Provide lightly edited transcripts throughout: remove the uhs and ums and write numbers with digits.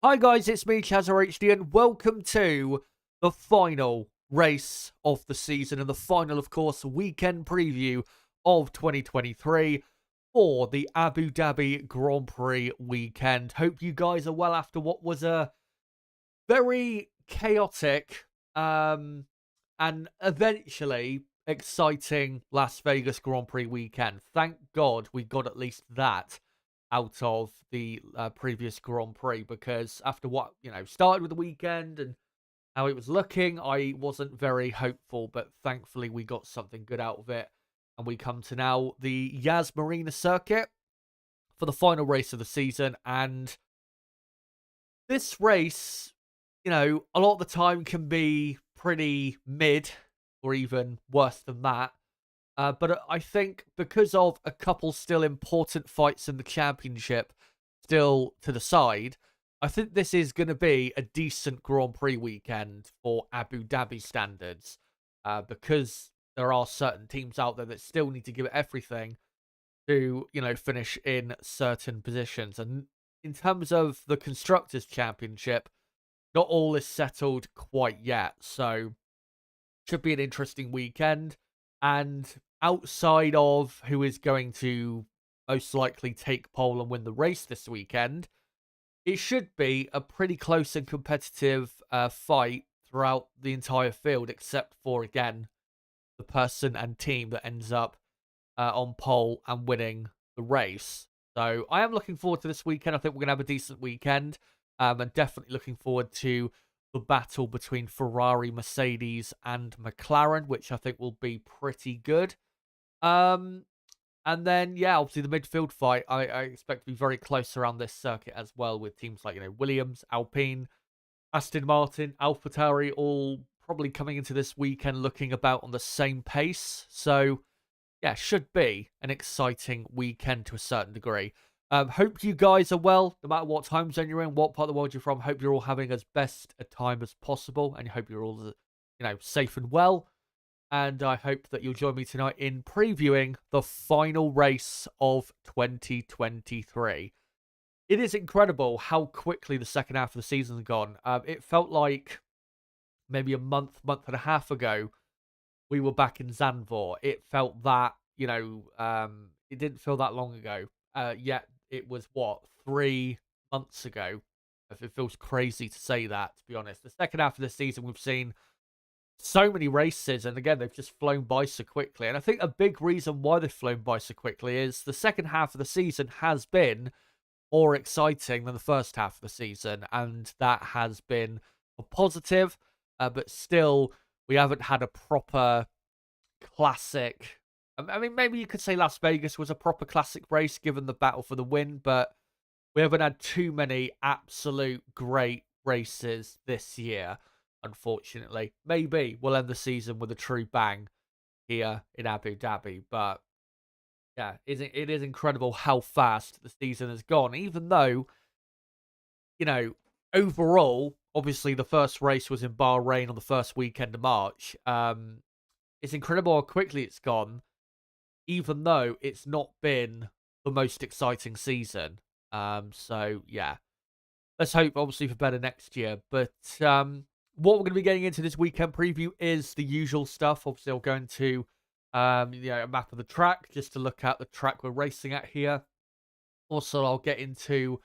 Hi guys, it's me, ChazRHD, and welcome to the final race of the season and the final, of course, weekend preview of 2023 for the Abu Dhabi Grand Prix weekend. Hope you guys are well after what was a very chaotic and eventually exciting Las Vegas Grand Prix weekend. Thank God we got at least that out of the previous Grand Prix, because after what started with the weekend and how it was looking, I wasn't very hopeful, but thankfully we got something good out of it, and we come to now the Yas Marina circuit for the final race of the season. And this race, a lot of the time can be pretty mid or even worse than that. But I think because of a couple still important fights in the championship still to the side, I think this is going to be a decent Grand Prix weekend for Abu Dhabi standards, because there are certain teams out there that still need to give it everything to, finish in certain positions. And in terms of the Constructors' Championship, not all is settled quite yet. So should be an interesting weekend. And outside of who is going to most likely take pole and win the race this weekend, it should be a pretty close and competitive fight throughout the entire field, except for, again, the person and team that ends up on pole and winning the race. So I am looking forward to this weekend. I think we're going to have a decent weekend. And definitely looking forward to the battle between Ferrari, Mercedes, and McLaren, which I think will be pretty good. And then, yeah, obviously the midfield fight, I expect to be very close around this circuit as well, with teams like, Williams, Alpine, Aston Martin, AlphaTauri, all probably coming into this weekend looking about on the same pace. So, yeah, should be an exciting weekend to a certain degree. Hope you guys are well, no matter what time zone you're in, what part of the world you're from. Hope you're all having as best a time as possible, and hope you're all, safe and well. And I hope that you'll join me tonight in previewing the final race of 2023. It is incredible how quickly the second half of the season's gone. It felt like maybe a month and a half ago, we were back in Zandvoort. It felt that, it didn't feel that long ago. Yet it was, 3 months ago. It feels crazy to say that, to be honest. The second half of the season, we've seen so many races, and again, they've just flown by so quickly. And I think a big reason why they've flown by so quickly is the second half of the season has been more exciting than the first half of the season, and that has been a positive. But still, we haven't had a proper classic. I mean, maybe you could say Las Vegas was a proper classic race given the battle for the win, but we haven't had too many absolute great races this year, unfortunately. Maybe we'll end the season with a true bang here in Abu Dhabi, but yeah, it is incredible how fast the season has gone, even though, overall, obviously the first race was in Bahrain on the first weekend of March. It's incredible how quickly it's gone, even though it's not been the most exciting season. So yeah, let's hope obviously for better next year. But what we're going to be getting into this weekend preview is the usual stuff. Obviously, I'll go into a map of the track just to look at the track we're racing at here. Also, I'll get into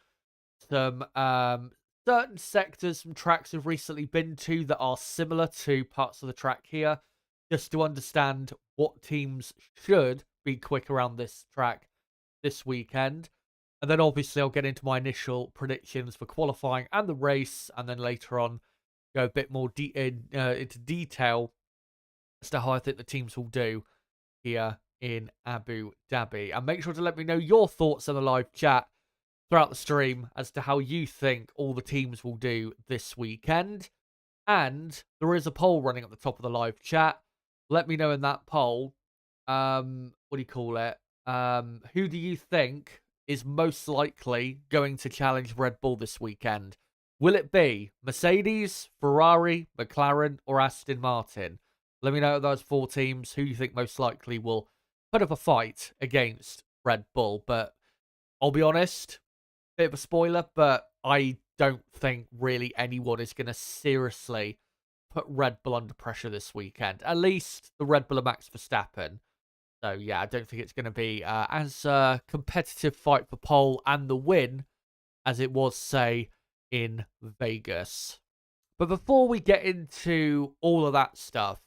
some certain sectors from tracks we've recently been to that are similar to parts of the track here, just to understand what teams should be quick around this track this weekend. And then obviously I'll get into my initial predictions for qualifying and the race, and then later on go a bit more into detail as to how I think the teams will do here in Abu Dhabi. And make sure to let me know your thoughts in the live chat throughout the stream as to how you think all the teams will do this weekend. And there is a poll running at the top of the live chat. Let me know in that poll, what do you call it? Who do you think is most likely going to challenge Red Bull this weekend? Will it be Mercedes, Ferrari, McLaren, or Aston Martin? Let me know those 4 teams who you think most likely will put up a fight against Red Bull. But I'll be honest, bit of a spoiler, but I don't think really anyone is going to seriously put Red Bull under pressure this weekend. At least the Red Bull and Max Verstappen. So, yeah, I don't think it's going to be as competitive fight for pole and the win as it was, say, in Vegas. But before we get into all of that stuff,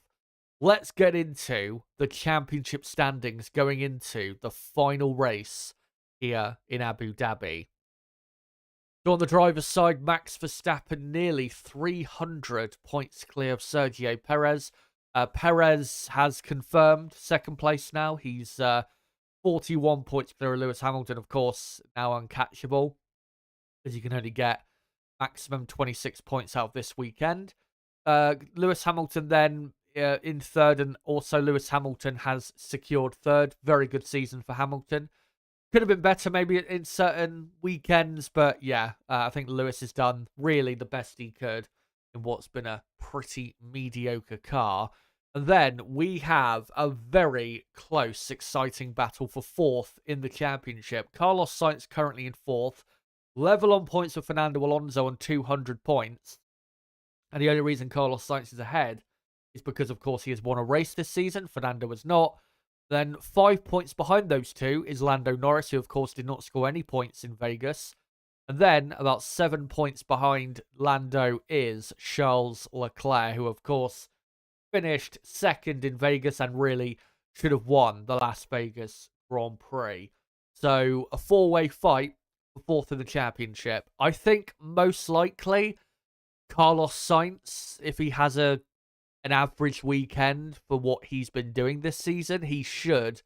let's get into the championship standings going into the final race here in Abu Dhabi. So on the driver's side, Max Verstappen nearly 300 points clear of Sergio Perez. Perez has confirmed second place now. He's 41 points clear of Lewis Hamilton, of course, now uncatchable, as you can only get maximum 26 points out of this weekend. Lewis Hamilton then in third, and also Lewis Hamilton has secured third. Very good season for Hamilton. Could have been better maybe in certain weekends, but yeah, I think Lewis has done really the best he could in what's been a pretty mediocre car. And then we have a very close, exciting battle for fourth in the championship. Carlos Sainz currently in fourth, level on points with Fernando Alonso on 200 points. And the only reason Carlos Sainz is ahead is because, of course, he has won a race this season. Fernando has not. Then 5 points behind those two is Lando Norris, who, of course, did not score any points in Vegas. And then about 7 points behind Lando is Charles Leclerc, who, of course, finished second in Vegas and really should have won the Las Vegas Grand Prix. So a four-way fight for fourth in the championship. I think most likely Carlos Sainz, if he has an average weekend for what he's been doing this season, he should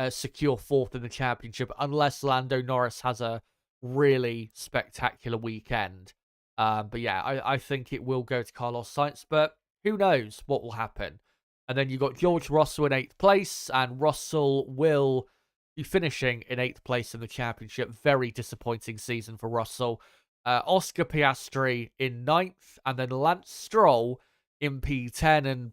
secure fourth in the championship, unless Lando Norris has a really spectacular weekend. But yeah, I think it will go to Carlos Sainz, but who knows what will happen. And then you've got George Russell in 8th place, and Russell will be finishing in 8th place in the championship. Very disappointing season for Russell. Oscar Piastri in 9th, and then Lance Stroll in P10, and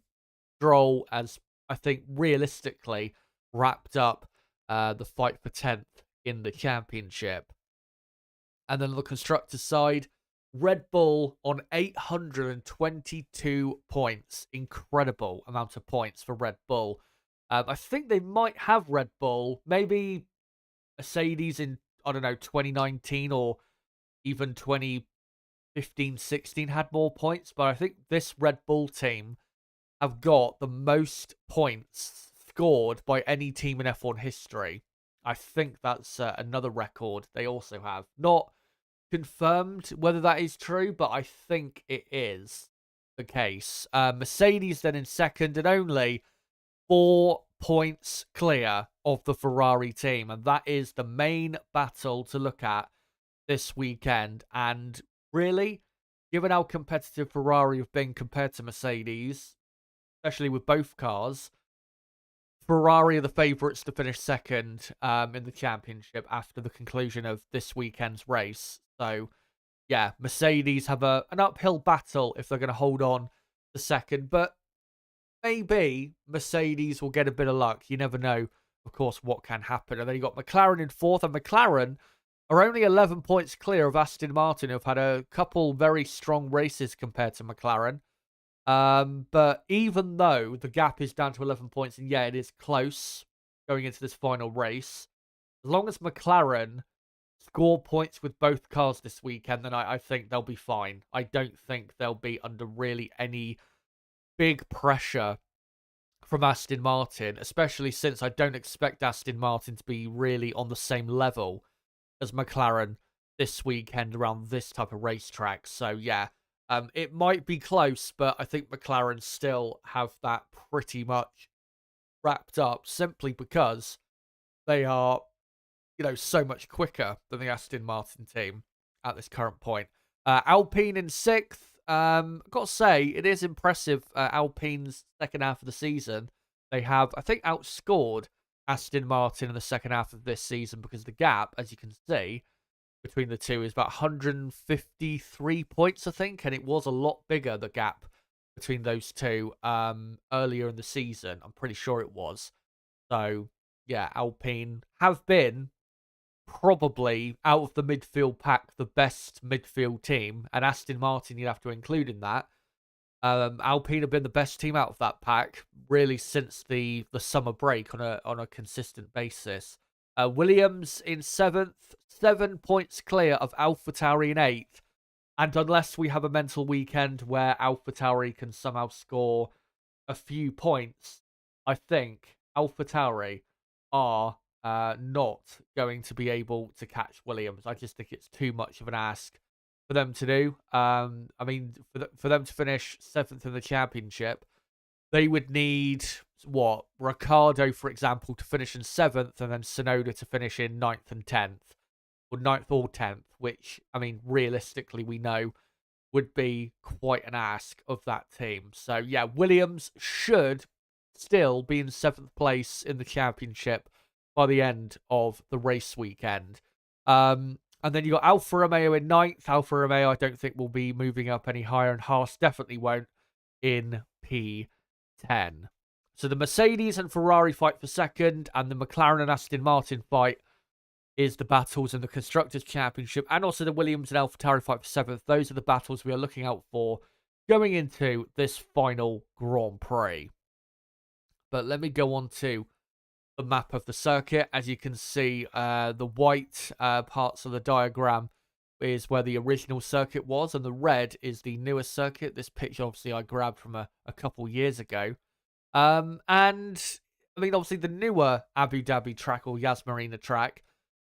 Stroll, as I think realistically, wrapped up the fight for 10th in the championship. And then on the constructors' side, Red Bull on 822 points. Incredible amount of points for Red Bull. I think they might have Red Bull, maybe Mercedes in, I don't know, 2019 or even 2015-16 had more points, but I think this Red Bull team have got the most points scored by any team in F1 history. I think that's another record they also have. Not confirmed whether that is true, but I think it is the case. Mercedes then in second, and only 4 points clear of the Ferrari team, and that is the main battle to look at this weekend. And really, given how competitive Ferrari have been compared to Mercedes, especially with both cars, Ferrari are the favourites to finish second in the championship after the conclusion of this weekend's race. So, yeah, Mercedes have an uphill battle if they're going to hold on to second. But maybe Mercedes will get a bit of luck. You never know, of course, what can happen. And then you got McLaren in fourth. And McLaren are only 11 points clear of Aston Martin, who've had a couple very strong races compared to McLaren. But even though the gap is down to 11 points, and yeah, it is close going into this final race, as long as McLaren score points with both cars this weekend, then I think they'll be fine. I don't think they'll be under really any big pressure from Aston Martin, especially since I don't expect Aston Martin to be really on the same level as McLaren this weekend around this type of racetrack. So yeah, it might be close, but I think McLaren still have that pretty much wrapped up, simply because they are, so much quicker than the Aston Martin team at this current point. Alpine in sixth. I've got to say, it is impressive. Alpine's second half of the season, they have, I think, outscored Aston Martin in the second half of this season, because the gap, as you can see, between the two is about 153 points, I think, and it was a lot bigger, the gap between those two earlier in the season. I'm pretty sure it was. So, yeah, Alpine have been probably, out of the midfield pack, the best midfield team, and Aston Martin you'd have to include in that. Alpine have been the best team out of that pack, really, since the summer break on a consistent basis. Williams in 7th, 7 points clear of AlphaTauri in 8th. And unless we have a mental weekend where AlphaTauri can somehow score a few points, I think AlphaTauri are not going to be able to catch Williams. I just think it's too much of an ask for them to do. I mean, for them to finish 7th in the championship, they would need, what, Ricciardo, for example, to finish in 7th, and then Tsunoda to finish in 9th and 10th. Or 9th or 10th, which, I mean, realistically, we know would be quite an ask of that team. So, yeah, Williams should still be in 7th place in the championship by the end of the race weekend. And then you got Alfa Romeo in 9th. Alfa Romeo, I don't think, will be moving up any higher, and Haas definitely won't in P10. So the Mercedes and Ferrari fight for 2nd, and the McLaren and Aston Martin fight is the battles in the Constructors' Championship, and also the Williams and AlphaTauri fight for 7th. Those are the battles we are looking out for going into this final Grand Prix. But let me go on to the map of the circuit. As you can see, the white parts of the diagram is where the original circuit was, and the red is the newest circuit. This picture, obviously, I grabbed from a couple years ago. And, I mean, obviously, the newer Abu Dhabi track, or Yas Marina track,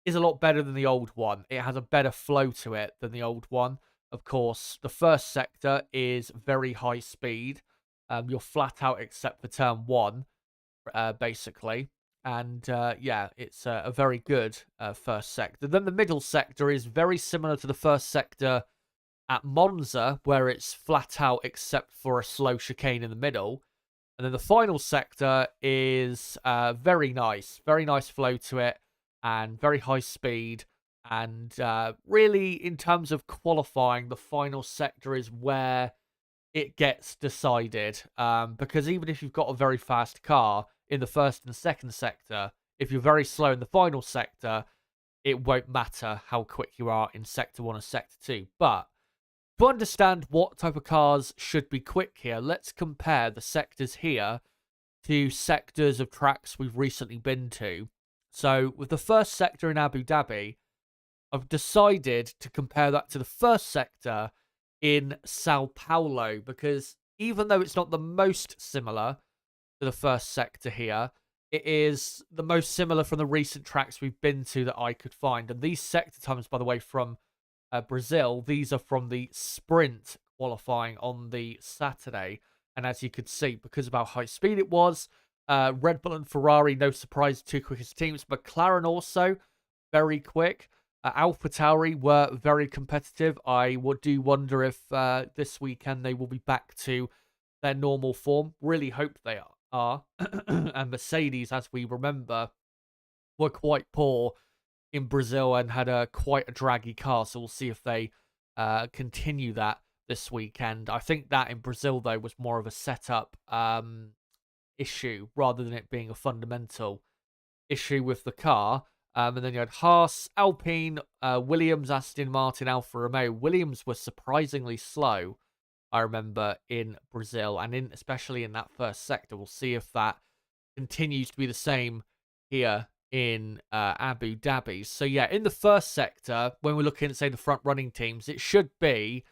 is a lot better than the old one. It has a better flow to it than the old one. Of course, the first sector is very high speed. You're flat out except for turn 1, basically. And, yeah, it's a very good first sector. Then the middle sector is very similar to the first sector at Monza, where it's flat out except for a slow chicane in the middle. And then the final sector is very nice flow to it, and very high speed. And really, in terms of qualifying, the final sector is where it gets decided. Because even if you've got a very fast car in the first and second sector, if you're very slow in the final sector, it won't matter how quick you are in sector 1 or sector 2. But to understand what type of cars should be quick here, let's compare the sectors here to sectors of tracks we've recently been to. So, with the first sector in Abu Dhabi, I've decided to compare that to the first sector in Sao Paulo, because even though it's not the most similar to the first sector here, it is the most similar from the recent tracks we've been to that I could find. And these sector times, by the way, from Brazil, these are from the sprint qualifying on the Saturday. And as you could see, because of how high speed it was, Red Bull and Ferrari, no surprise, two quickest teams. McLaren also very quick. AlphaTauri were very competitive. I do wonder if this weekend they will be back to their normal form. Really hope they are. And Mercedes, as we remember, were quite poor in Brazil and had quite a draggy car. So we'll see if they continue that this weekend. I think that in Brazil, though, was more of a setup issue rather than it being a fundamental issue with the car. And then you had Haas, Alpine, Williams, Aston Martin, Alfa Romeo. Williams was surprisingly slow, I remember, in Brazil, and especially in that first sector. We'll see if that continues to be the same here in Abu Dhabi. So yeah, in the first sector, when we're looking at, say, the front-running teams, it should be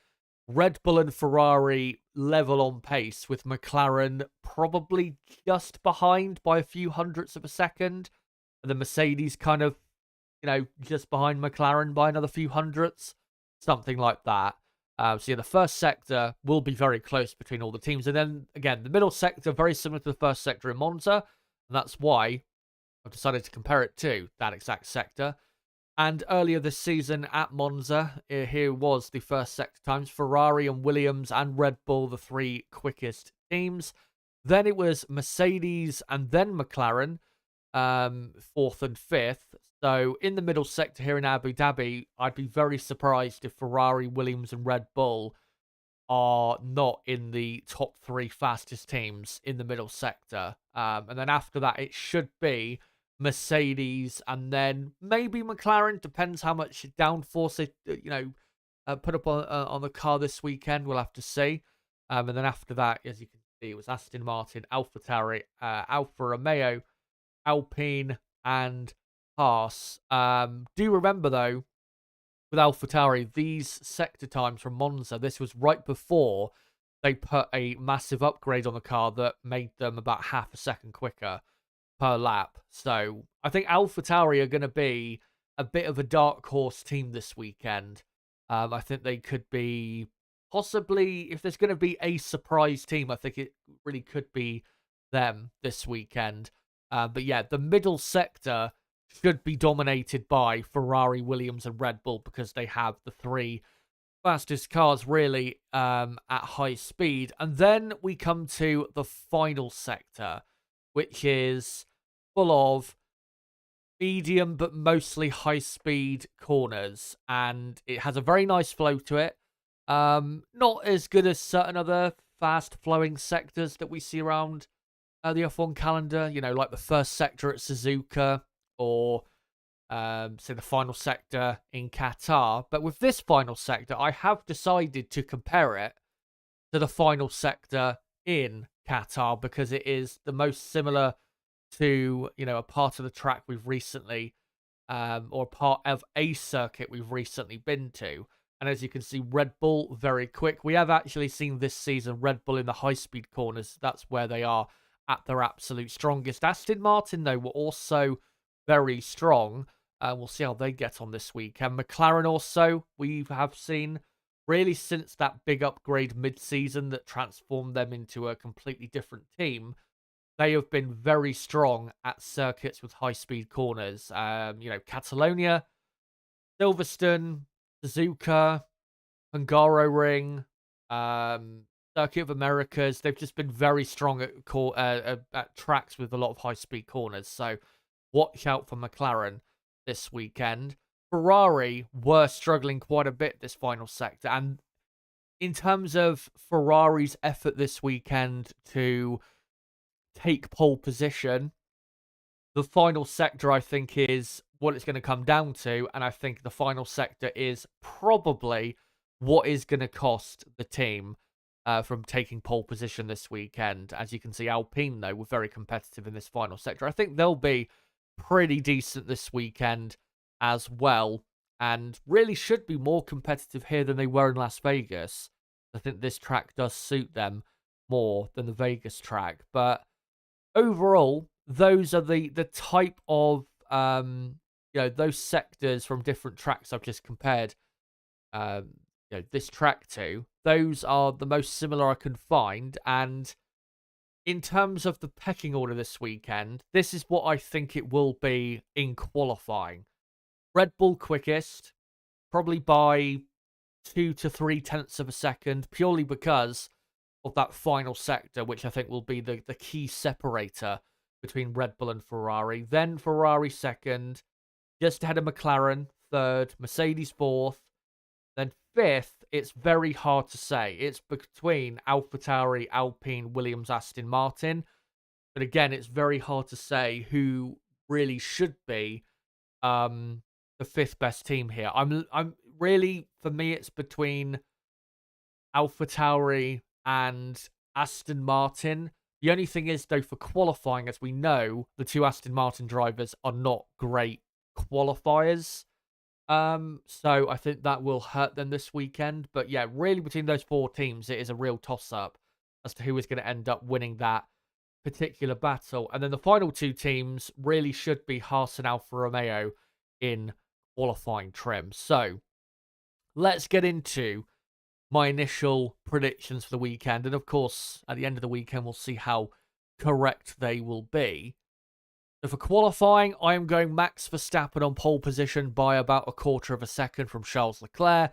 Red Bull and Ferrari level on pace, with McLaren probably just behind by a few hundredths of a second. And the Mercedes kind of, just behind McLaren by another few hundredths. Something like that. So yeah, the first sector will be very close between all the teams. And then, again, the middle sector, very similar to the first sector in Monza. And that's why I've decided to compare it to that exact sector. And earlier this season at Monza, here was the first sector times. Ferrari and Williams and Red Bull, the three quickest teams. Then it was Mercedes and then McLaren, 4th and 5th. So in the middle sector here in Abu Dhabi, I'd be very surprised if Ferrari, Williams and Red Bull are not in the top 3 fastest teams in the middle sector. And then after that, it should be Mercedes, and then maybe McLaren. Depends how much downforce they, put up on the car this weekend. We'll have to see. And then after that, as you can see, it was Aston Martin, AlphaTauri, Alfa Romeo, Alpine, and Haas. Do remember though, with AlphaTauri, these sector times from Monza, this was right before they put a massive upgrade on the car that made them about half a second quicker per lap. So I think AlphaTauri are going to be a bit of a dark horse team this weekend. I think they could be possibly, if there's going to be a surprise team, I think it really could be them this weekend. But yeah, the middle sector should be dominated by Ferrari, Williams, and Red Bull because they have the three fastest cars really at high speed. And then we come to the final sector, which is full of medium but mostly high speed corners, and it has a very nice flow to it. Not as good as certain other fast flowing sectors that we see around the F1 calendar, like the first sector at Suzuka, or say the final sector in Qatar. But with this final sector, I have decided to compare it to the final sector in Qatar because it is the most similar to, a part of the track we've recently, or part of a circuit we've recently been to. And as you can see, Red Bull, very quick. We have actually seen this season Red Bull in the high-speed corners. That's where they are at their absolute strongest. Aston Martin, though, were also very strong. We'll see how they get on this week. And McLaren also, we have seen really since that big upgrade mid-season that transformed them into a completely different team. They have been very strong at circuits with high-speed corners. Catalonia, Silverstone, Suzuka, Hungaroring, Circuit of Americas. They've just been very strong at tracks with a lot of high-speed corners. So watch out for McLaren this weekend. Ferrari were struggling quite a bit this final sector. And in terms of Ferrari's effort this weekend to take pole position, the final sector, I think, is what it's going to come down to. And I think the final sector is probably what is going to cost the team from taking pole position this weekend. As you can see, Alpine, though, were very competitive in this final sector. I think they'll be pretty decent this weekend as well, and really should be more competitive here than they were in Las Vegas. I think this track does suit them more than the Vegas track. But overall, those are the type of those sectors from different tracks I've just compared this track to. Those are the most similar I can find. And in terms of the pecking order this weekend, this is what I think it will be in qualifying. Red Bull quickest, probably by 2 to 3 tenths of a second, purely because of that final sector, which I think will be the key separator between Red Bull and Ferrari. Then Ferrari second, just ahead of McLaren third, Mercedes fourth. Then fifth, it's very hard to say. It's between AlphaTauri, Alpine, Williams, Aston Martin. But again, it's very hard to say who really should be the fifth best team here. I'm really, for me, it's between AlphaTauri and Aston Martin. The only thing is, though, for qualifying, as we know, the two Aston Martin drivers are not great qualifiers. So I think that will hurt them this weekend. But yeah, really between those four teams, it is a real toss-up as to who is going to end up winning that particular battle. And then the final two teams really should be Haas and Alfa Romeo in qualifying trim. So let's get into my initial predictions for the weekend. And of course, at the end of the weekend, we'll see how correct they will be. So for qualifying, I am going Max Verstappen on pole position by about a quarter of a second from Charles Leclerc.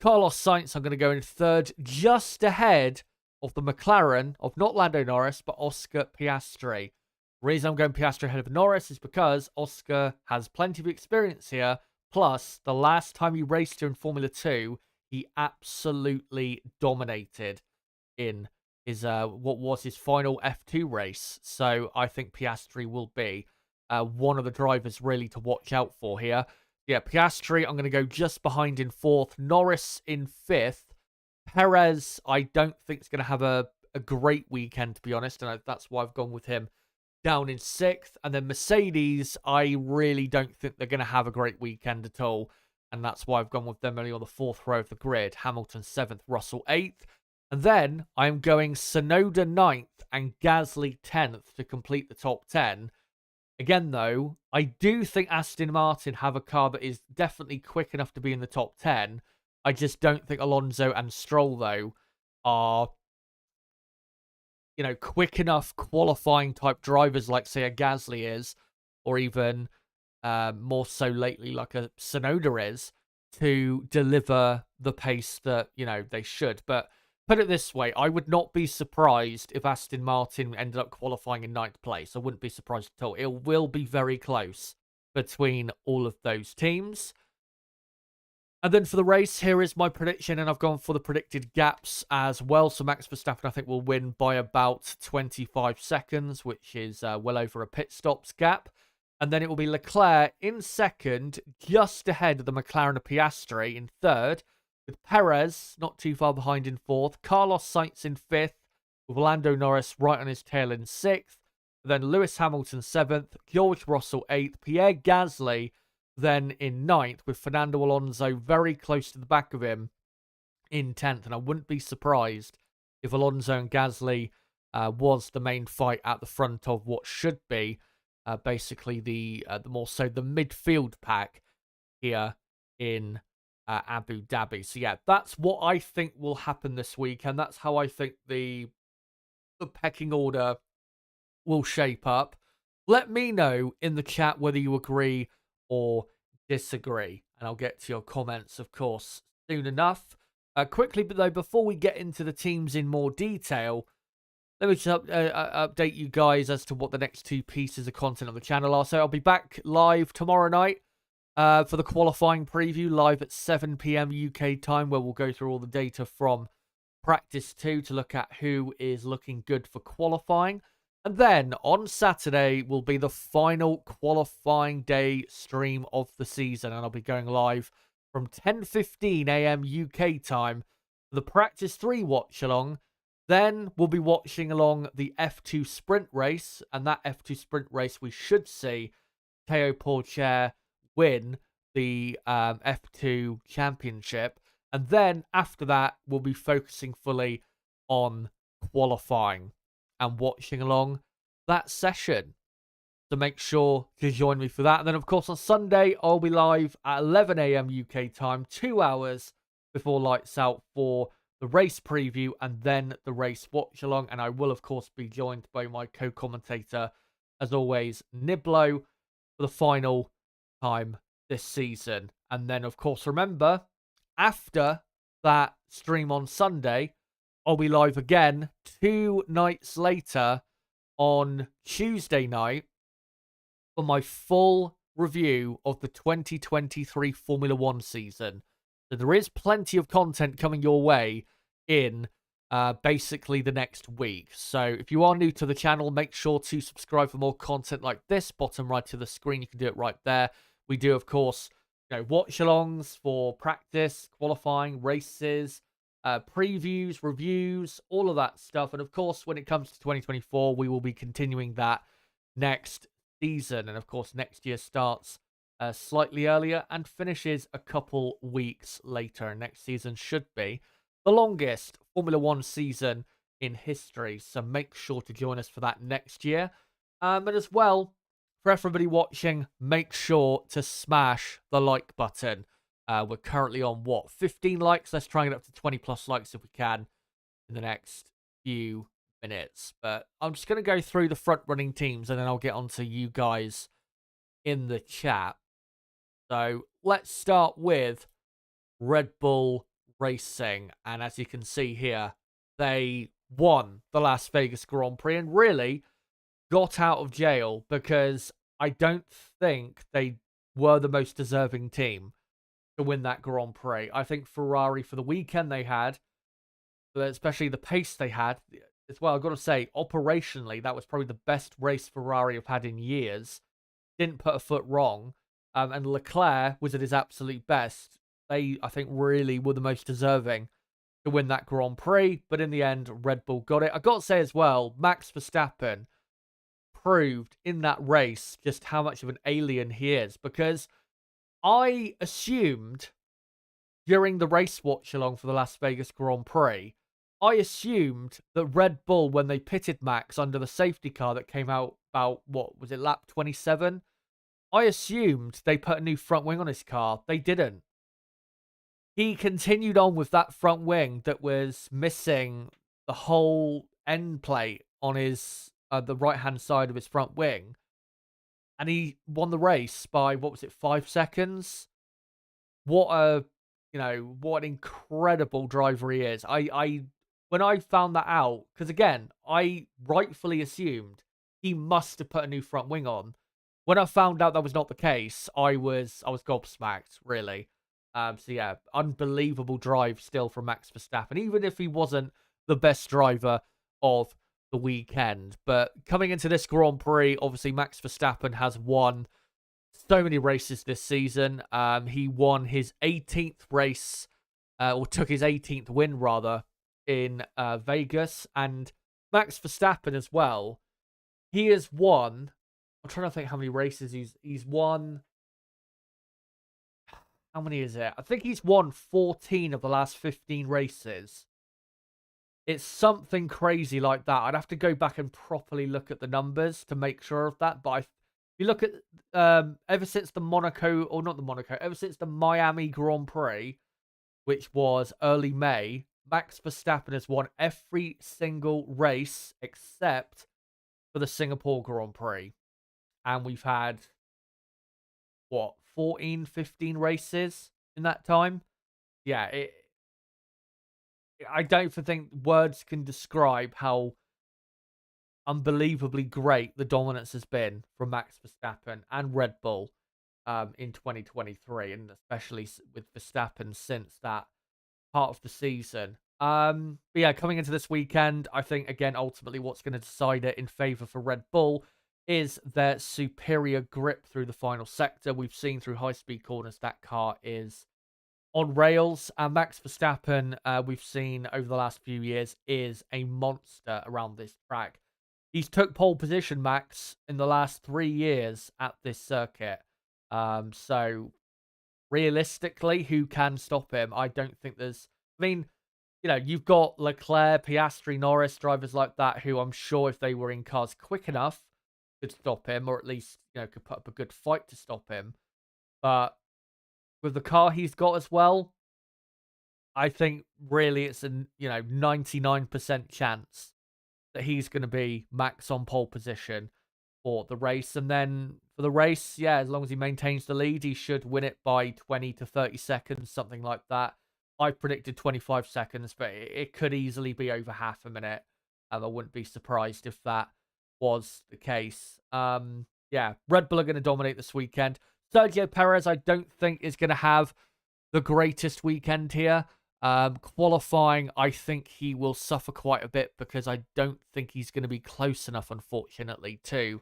Carlos Sainz, I'm going to go in third, just ahead of the McLaren of not Lando Norris, but Oscar Piastri. The reason I'm going Piastri ahead of Norris is because Oscar has plenty of experience here. Plus, the last time he raced here in Formula 2, he absolutely dominated in his what was his final F2 race. So I think Piastri will be one of the drivers really to watch out for here. Yeah, Piastri, I'm going to go just behind in 4th. Norris in 5th. Perez, I don't think is going to have a great weekend, to be honest, and that's why I've gone with him down in 6th. And then Mercedes, I really don't think they're going to have a great weekend at all, and that's why I've gone with them only on the 4th row of the grid. Hamilton 7th, Russell 8th. And then I'm going Tsunoda 9th and Gasly 10th to complete the top 10. Again, though, I do think Aston Martin have a car that is definitely quick enough to be in the top 10. I just don't think Alonso and Stroll, though, are, quick enough qualifying type drivers like, say, a Gasly is, or even more so lately like a Tsunoda is, to deliver the pace that, they should. But put it this way, I would not be surprised if Aston Martin ended up qualifying in 9th place. I wouldn't be surprised at all. It will be very close between all of those teams. And then for the race, here is my prediction, and I've gone for the predicted gaps as well. So Max Verstappen, I think, will win by about 25 seconds, which is well over a pit stops gap. And then it will be Leclerc in 2nd, just ahead of the McLaren of Piastri in 3rd, with Perez not too far behind in 4th, Carlos Sainz in 5th, with Lando Norris right on his tail in 6th, then Lewis Hamilton 7th, George Russell 8th, Pierre Gasly then in 9th, with Fernando Alonso very close to the back of him in 10th. And I wouldn't be surprised if Alonso and Gasly was the main fight at the front of what should be basically the more so the midfield pack here in Abu Dhabi. So yeah, that's what I think will happen this week, and that's how I think the pecking order will shape up. Let me know in the chat whether you agree or disagree, and I'll get to your comments, of course, soon enough. Quickly, but though, before we get into the teams in more detail, let me just update you guys as to what the next 2 pieces of content on the channel are. So I'll be back live tomorrow night for the qualifying preview, live at 7 p.m. UK time, where we'll go through all the data from practice 2 to look at who is looking good for qualifying. And then on Saturday will be the final qualifying day stream of the season, and I'll be going live from 10:15 a.m. UK time for the practice 3 watch along. Then we'll be watching along the F2 sprint race, and that F2 sprint race we should see Théo Pourchaire win the F2 championship. And then after that, we'll be focusing fully on qualifying and watching along that session. So make sure to join me for that. And then, of course, on Sunday, I'll be live at 11 a.m. UK time, 2 hours before lights out for the race preview and then the race watch along. And I will, of course, be joined by my co-commentator, as always, Niblo, for the final time this season. And then, of course, remember, after that stream on Sunday, I'll be live again 2 nights later on Tuesday night for my full review of the 2023 Formula 1 season. So there is plenty of content coming your way in basically the next week. So if you are new to the channel, make sure to subscribe for more content like this. Bottom right of the screen, you can do it right there. We do, of course, watch-alongs for practice, qualifying, races, previews, reviews, all of that stuff. And of course, when it comes to 2024, we will be continuing that next season. And of course, next year starts slightly earlier and finishes a couple weeks later. Next season should be the longest Formula 1 season in history. So make sure to join us for that next year. And as well, for everybody watching, make sure to smash the like button. We're currently on, 15 likes? Let's try and get up to 20 plus likes if we can in the next few minutes. But I'm just going to go through the front running teams and then I'll get on to you guys in the chat. So let's start with Red Bull Racing. And as you can see here, they won the Las Vegas Grand Prix and really got out of jail, because I don't think they were the most deserving team to win that Grand Prix. I think Ferrari, for the weekend they had, especially the pace they had as well, I've got to say, operationally, that was probably the best race Ferrari have had in years. didn't put a foot wrong. And Leclerc was at his absolute best. They, I think, really were the most deserving to win that Grand Prix. But in the end, Red Bull got it. I got to say as well, Max Verstappen proved in that race just how much of an alien he is. Because I assumed during the race watch along for the Las Vegas Grand Prix, I assumed that Red Bull, when they pitted Max under the safety car that came out about, what was it, lap 27? I assumed they put a new front wing on his car. They didn't. He continued on with that front wing that was missing the whole end plate on his the right-hand side of his front wing. And he won the race by, what was it, 5 seconds? What an incredible driver he is. When I found that out, because again, I rightfully assumed he must have put a new front wing on. When I found out that was not the case, I was gobsmacked, really. So yeah, unbelievable drive still from Max Verstappen, even if he wasn't the best driver of the weekend. But coming into this Grand Prix, obviously Max Verstappen has won so many races this season. He won his 18th race, or took his 18th win, rather, in Vegas. And Max Verstappen as well, he has won, I'm trying to think how many races he's won. How many is it? I think he's won 14 of the last 15 races. It's something crazy like that. I'd have to go back and properly look at the numbers to make sure of that. But if you look at ever since the ever since the Miami Grand Prix, which was early May, Max Verstappen has won every single race except for the Singapore Grand Prix. And we've had, 14, 15 races in that time? Yeah, I don't think words can describe how unbelievably great the dominance has been from Max Verstappen and Red Bull in 2023, and especially with Verstappen since that part of the season. But yeah, coming into this weekend, I think, again, ultimately what's going to decide it in favour for Red Bull is their superior grip through the final sector. We've seen through high-speed corners that car is on rails, and Max Verstappen, we've seen over the last few years, is a monster around this track. He's took pole position, Max, in the last 3 years at this circuit. So realistically, who can stop him? I don't think there's... I mean, you've got Leclerc, Piastri, Norris, drivers like that, who I'm sure if they were in cars quick enough could stop him, or at least, could put up a good fight to stop him. But with the car he's got as well, I think really it's a 99% chance that he's going to be Max on pole position for the race. And then for the race, yeah, as long as he maintains the lead, he should win it by 20 to 30 seconds, something like that. I predicted 25 seconds, but it could easily be over half a minute. I wouldn't be surprised if that was the case. Yeah, Red Bull are going to dominate this weekend. Sergio Perez, I don't think, is going to have the greatest weekend here. Qualifying, I think he will suffer quite a bit because I don't think he's going to be close enough, unfortunately, to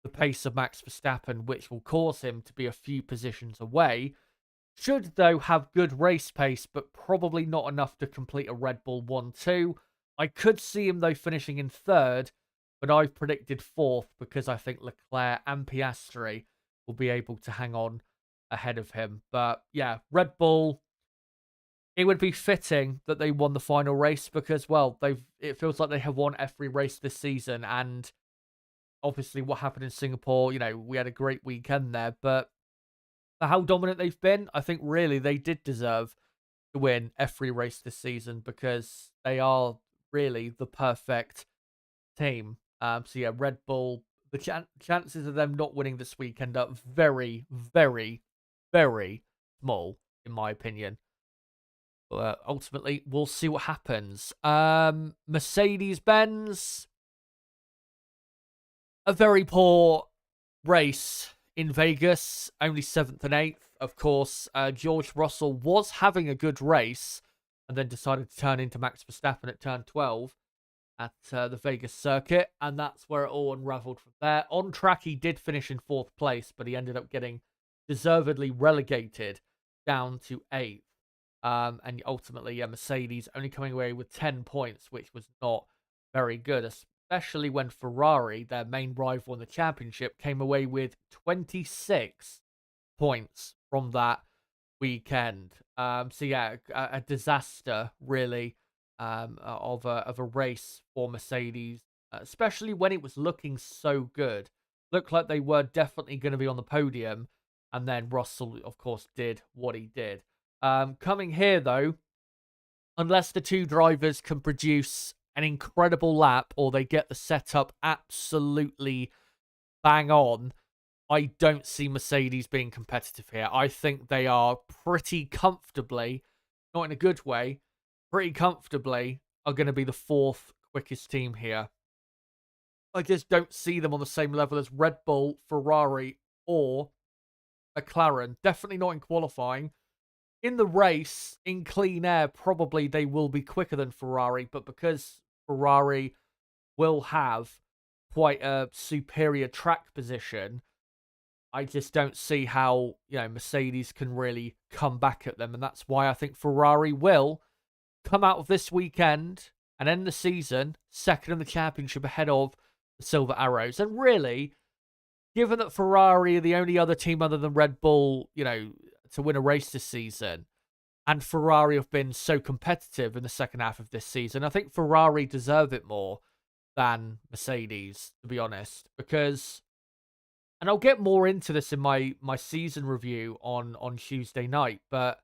the pace of Max Verstappen, which will cause him to be a few positions away. Should, though, have good race pace, but probably not enough to complete a Red Bull 1-2. I could see him, though, finishing in third, but I've predicted fourth because I think Leclerc and Piastri will be able to hang on ahead of him. But yeah, Red Bull, it would be fitting that they won the final race because, well, it feels like they have won every race this season. And obviously what happened in Singapore, we had a great weekend there. But for how dominant they've been, I think really they did deserve to win every race this season because they are really the perfect team. So yeah, Red Bull, the chances of them not winning this weekend are very, very, very small, in my opinion. But ultimately, we'll see what happens. Mercedes-Benz, a very poor race in Vegas, only 7th and 8th. Of course, George Russell was having a good race and then decided to turn into Max Verstappen at turn 12. at the Vegas circuit, and that's where it all unraveled from there. On track, he did finish in 4th place, but he ended up getting deservedly relegated down to 8th. And ultimately, Mercedes only coming away with 10 points, which was not very good, especially when Ferrari, their main rival in the championship, came away with 26 points from that weekend. So yeah, a disaster really of a race for Mercedes, especially when it was looking so good. Looked like they were definitely going to be on the podium, and then Russell, of course, did what he did. Coming here though, unless the two drivers can produce an incredible lap or they get the setup absolutely bang on, I don't see Mercedes being competitive here. I think they are pretty comfortably, not in a good way, pretty comfortably are going to be the 4th quickest team here. I just don't see them on the same level as Red Bull, Ferrari, or McLaren. Definitely not in qualifying. In the race, in clean air, probably they will be quicker than Ferrari, but because Ferrari will have quite a superior track position, I just don't see how, Mercedes can really come back at them. And that's why I think Ferrari will come out of this weekend and end the season 2nd in the championship ahead of the Silver Arrows. And really, given that Ferrari are the only other team other than Red Bull, to win a race this season, and Ferrari have been so competitive in the second half of this season, I think Ferrari deserve it more than Mercedes, to be honest, because, and I'll get more into this in my season review on Tuesday night, but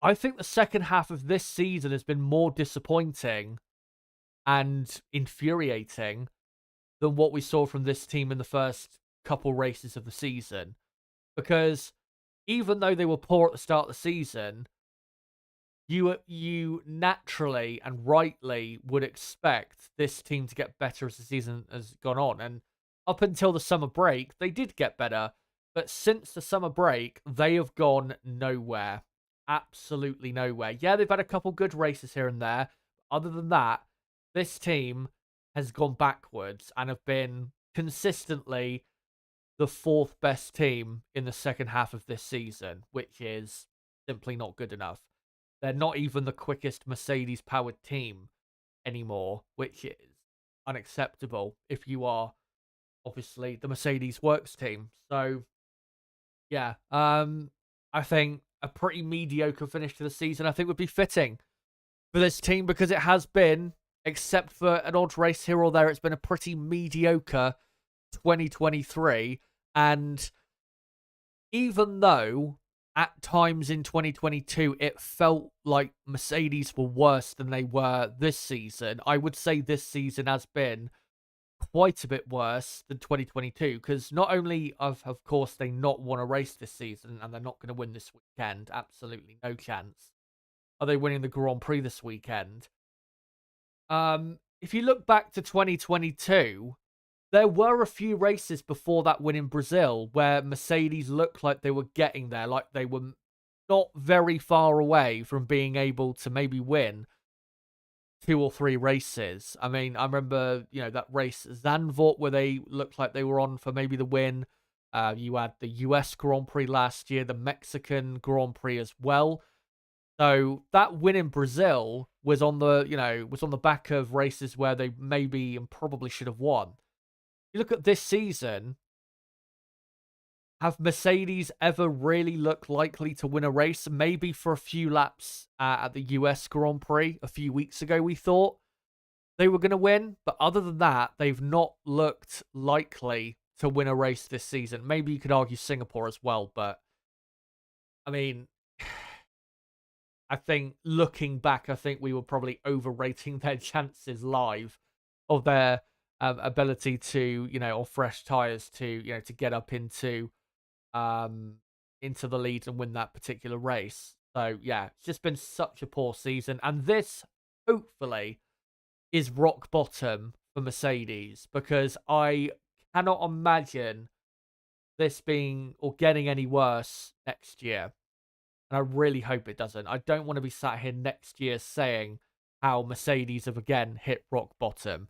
I think the second half of this season has been more disappointing and infuriating than what we saw from this team in the first couple races of the season. Because even though they were poor at the start of the season, you naturally and rightly would expect this team to get better as the season has gone on. And up until the summer break, they did get better. But since the summer break, they have gone nowhere. Absolutely nowhere. Yeah, they've had a couple good races here and there. Other than that, this team has gone backwards and have been consistently the 4th best team in the second half of this season, which is simply not good enough. They're not even the quickest Mercedes-powered team anymore, which is unacceptable if you are obviously the Mercedes Works team. So, yeah, I think a pretty mediocre finish to the season, I think, would be fitting for this team because it has been, except for an odd race here or there, it's been a pretty mediocre 2023. And even though at times in 2022 it felt like Mercedes were worse than they were this season, I would say this season has been quite a bit worse than 2022 because not only of course they not won a race this season and they're not going to win this weekend, absolutely no chance. Are they winning the Grand Prix this weekend? If you look back to 2022, there were a few races before that win in Brazil where Mercedes looked like they were getting there, like they were not very far away from being able to maybe win 2 or 3 races. I mean, I remember, that race Zandvoort where they looked like they were on for maybe the win. You had the US Grand Prix last year, the Mexican Grand Prix as well. So that win in Brazil was on the back of races where they maybe and probably should have won. You look at this season, have Mercedes ever really looked likely to win a race? Maybe for a few laps at the US Grand Prix a few weeks ago, we thought they were going to win. But other than that, they've not looked likely to win a race this season. Maybe you could argue Singapore as well. But, I mean, I think looking back, I think we were probably overrating their chances live of their ability to, or fresh tires to, to get up into the lead and win that particular race. So yeah, it's just been such a poor season, and this hopefully is rock bottom for Mercedes because I cannot imagine this being or getting any worse next year. And I really hope it doesn't. I don't want to be sat here next year saying how Mercedes have again hit rock bottom.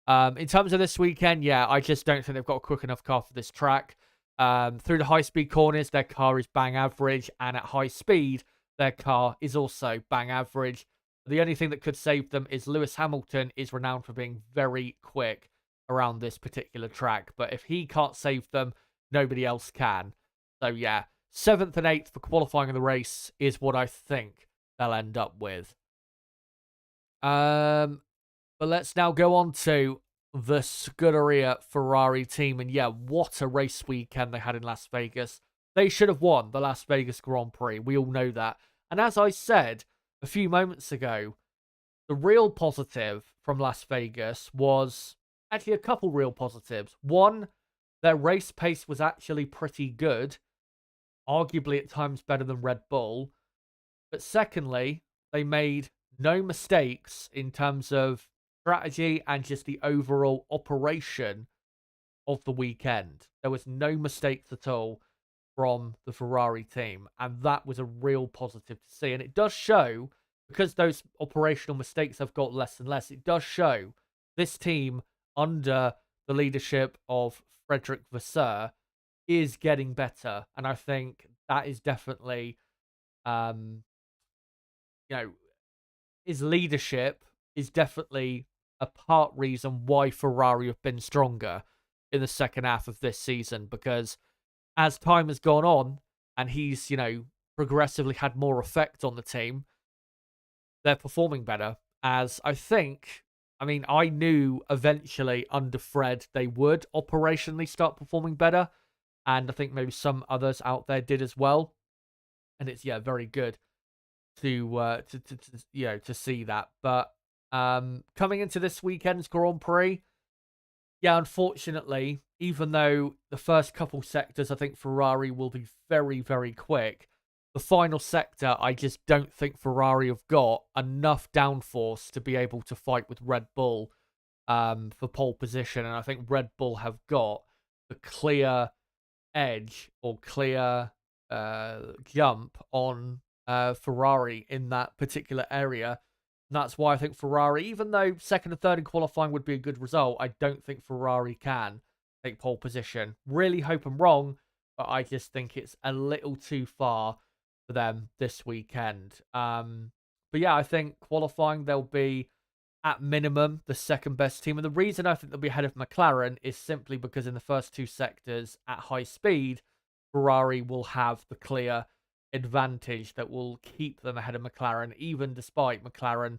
In terms of this weekend, yeah, I just don't think they've got a quick enough car for this track. Through the high-speed corners, their car is bang average, and at high speed, their car is also bang average. The only thing that could save them is Lewis Hamilton is renowned for being very quick around this particular track. But if he can't save them, nobody else can. So yeah, 7th and 8th for qualifying in the race is what I think they'll end up with. But let's now go on to the Scuderia Ferrari team. And yeah, what a race weekend they had in Las Vegas. They should have won the Las Vegas Grand Prix. We all know that. And as I said a few moments ago, the real positive from Las Vegas was actually a couple real positives. One, their race pace was actually pretty good, arguably at times better than Red Bull. But secondly, they made no mistakes in terms of strategy and just the overall operation of the weekend. There was no mistakes at all from the Ferrari team, and that was a real positive to see. And it does show, because those operational mistakes have got less and less, it does show this team under the leadership of Frederick Vasseur is getting better. And I think that is definitely, his leadership is definitely a part reason why Ferrari have been stronger in the second half of this season, because as time has gone on and he's, progressively had more effect on the team, they're performing better. As I knew eventually under Fred they would operationally start performing better, and I think maybe some others out there did as well. And it's very good to see that. But coming into this weekend's Grand Prix, unfortunately, even though the first couple sectors I think Ferrari will be very, very quick, the final sector I just don't think Ferrari have got enough downforce to be able to fight with Red Bull for pole position. And I think Red Bull have got the clear edge or clear jump on Ferrari in that particular area. And that's why I think Ferrari, even though second and third in qualifying would be a good result, I don't think Ferrari can take pole position. Really hope I'm wrong, but I just think it's a little too far for them this weekend. But yeah, I think qualifying they'll be at minimum the second best team. And the reason I think they'll be ahead of McLaren is simply because in the first two sectors at high speed, Ferrari will have the clear advantage that will keep them ahead of McLaren, even despite McLaren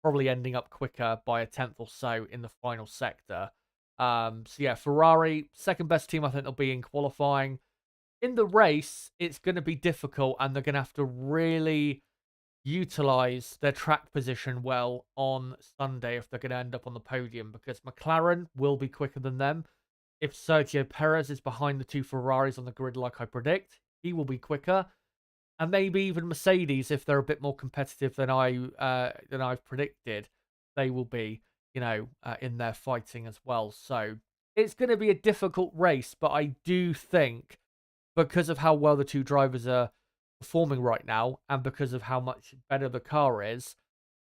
probably ending up quicker by a tenth or so in the final sector. So yeah, Ferrari, second best team I think they'll be in qualifying. In the race, it's going to be difficult, and they're going to have to really utilize their track position well on Sunday if they're going to end up on the podium, because McLaren will be quicker than them. If Sergio Perez is behind the two Ferraris on the grid like I predict, he will be quicker. And maybe even Mercedes, if they're a bit more competitive than I've predicted, they will be, in there fighting as well. So it's going to be a difficult race, but I do think because of how well the two drivers are performing right now, and because of how much better the car is,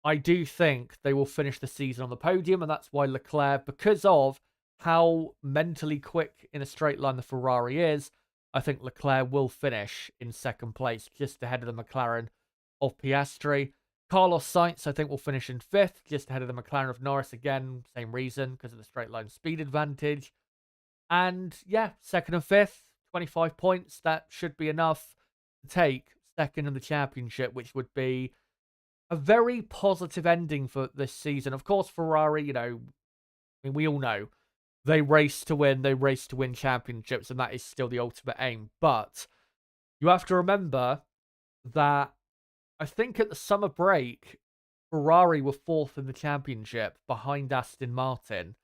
I do think they will finish the season on the podium. And that's why Leclerc, because of how mentally quick in a straight line the Ferrari is, I think Leclerc will finish in second place, just ahead of the McLaren of Piastri. Carlos Sainz, I think, will finish in fifth, just ahead of the McLaren of Norris. Again, same reason, because of the straight line speed advantage. And yeah, second and fifth, 25 points. That should be enough to take second in the championship, which would be a very positive ending for this season. Of course, Ferrari, we all know they race to win. They race to win championships, and that is still the ultimate aim. But you have to remember that I think at the summer break, Ferrari were fourth in the championship behind Aston Martin.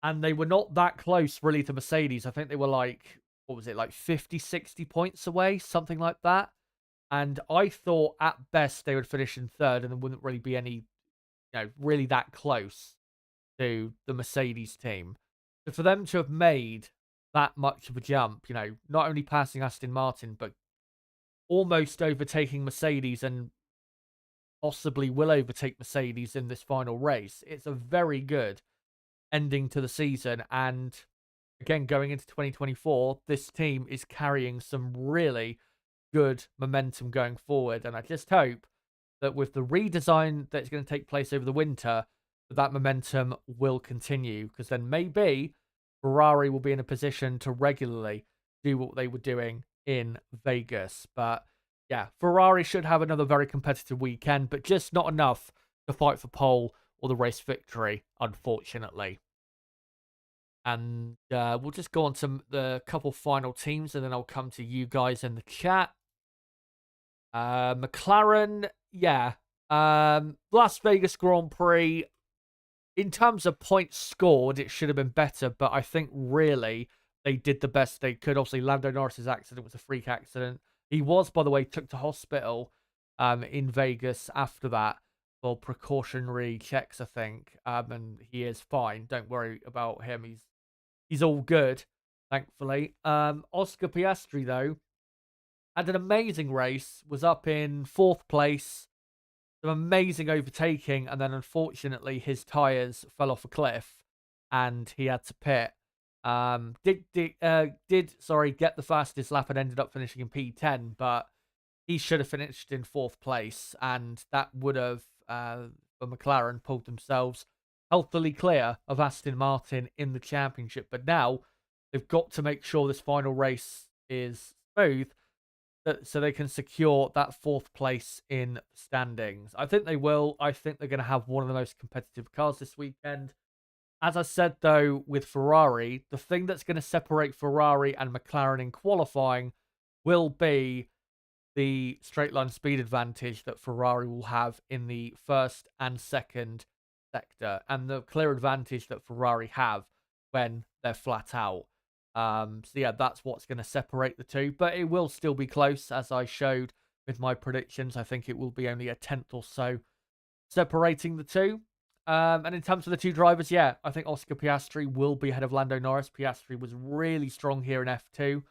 And they were not that close, really, to Mercedes. I think they were like 50, 60 points away, something like that. And I thought at best they would finish in third, and there wouldn't really be any, really that close to the Mercedes team. So for them to have made that much of a jump, not only passing Aston Martin, but almost overtaking Mercedes and possibly will overtake Mercedes in this final race. It's a very good ending to the season. And again, going into 2024, this team is carrying some really good momentum going forward. And I just hope that with the redesign that's going to take place over the winter, that momentum will continue, because then maybe Ferrari will be in a position to regularly do what they were doing in Vegas. But yeah, Ferrari should have another very competitive weekend, but just not enough to fight for pole or the race victory, unfortunately. And we'll just go on to the couple final teams, and then I'll come to you guys in the chat. McLaren, yeah. Las Vegas Grand Prix, in terms of points scored, it should have been better, but I think really they did the best they could. Obviously, Lando Norris's accident was a freak accident. He was, by the way, took to hospital in Vegas after that for precautionary checks, I think. And he is fine. Don't worry about him. He's all good, thankfully. Oscar Piastri, though, had an amazing race, was up in 4th place, some amazing overtaking, and then unfortunately his tyres fell off a cliff and he had to pit. Did get the fastest lap and ended up finishing in P10, but he should have finished in 4th place, and that would have, for McLaren, pulled themselves healthily clear of Aston Martin in the championship. But now they've got to make sure this final race is smooth, so they can secure that 4th place in the standings. I think they will. I think they're going to have one of the most competitive cars this weekend. As I said, though, with Ferrari, the thing that's going to separate Ferrari and McLaren in qualifying will be the straight line speed advantage that Ferrari will have in the 1st and 2nd sector, and the clear advantage that Ferrari have when they're flat out. So yeah, that's what's going to separate the two, but it will still be close, as I showed with my predictions. I think it will be only a 10th or so separating the two. And in terms of the two drivers, yeah, I think Oscar Piastri will be ahead of Lando Norris. Piastri was really strong here in F2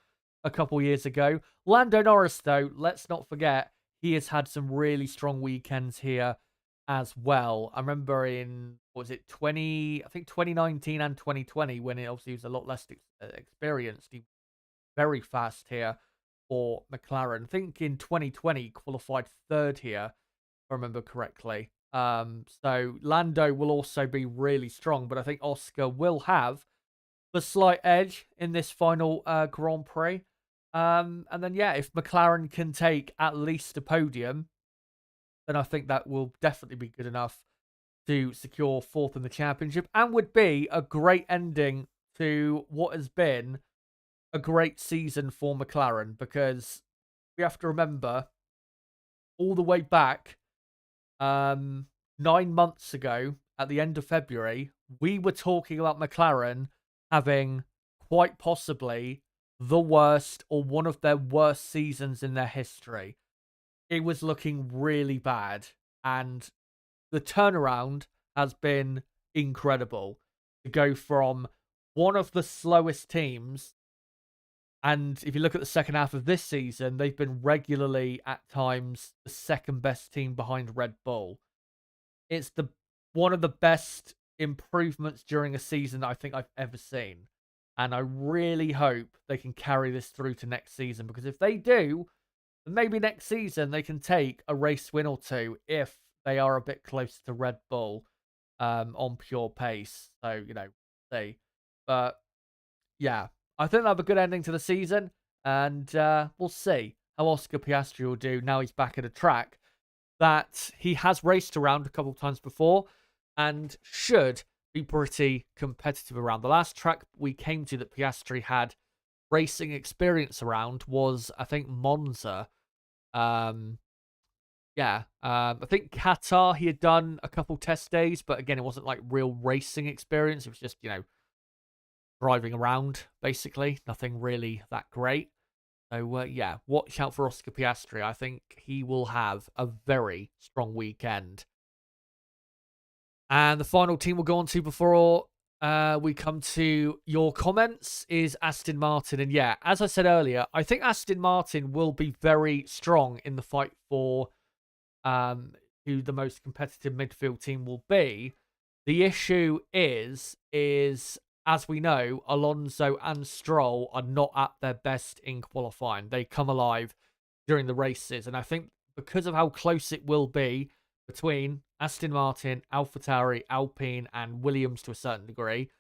a couple years ago. Lando Norris, though, let's not forget, he has had some really strong weekends here as well. I remember in, what was it, 2019 and 2020, when it obviously was a lot less experienced. He was very fast here for McLaren. I think in 2020 he qualified 3rd here, if I remember correctly. So Lando will also be really strong, but I think Oscar will have the slight edge in this final Grand Prix. And then, yeah, if McLaren can take at least a podium, then I think that will definitely be good enough to secure 4th in the championship, and would be a great ending to what has been a great season for McLaren, because we have to remember, all the way back 9 months ago, at the end of February, we were talking about McLaren having quite possibly the worst, or one of their worst seasons in their history. It was looking really bad, and the turnaround has been incredible. To go from one of the slowest teams, and if you look at the second half of this season, they've been regularly, at times, the 2nd best team behind Red Bull. It's one of the best improvements during a season that I think I've ever seen. And I really hope they can carry this through to next season, because if they do, then maybe next season they can take a race win or two if they are a bit close to Red Bull on pure pace. So, see. But, yeah, I think they'll have a good ending to the season, and we'll see how Oscar Piastri will do now he's back at a track that he has raced around a couple of times before and should be pretty competitive around. The last track we came to that Piastri had racing experience around was, I think, Monza. I think Qatar he had done a couple test days, but again, it wasn't like real racing experience. It was just, driving around, basically. Nothing really that great. So, yeah, watch out for Oscar Piastri. I think he will have a very strong weekend. And the final team we'll go on to before we come to your comments is Aston Martin. And yeah, as I said earlier, I think Aston Martin will be very strong in the fight for who the most competitive midfield team will be. The issue is as we know, Alonso and Stroll are not at their best in qualifying. They come alive during the races, and I think because of how close it will be between Aston Martin, AlphaTauri, Alpine, and Williams to a certain degree,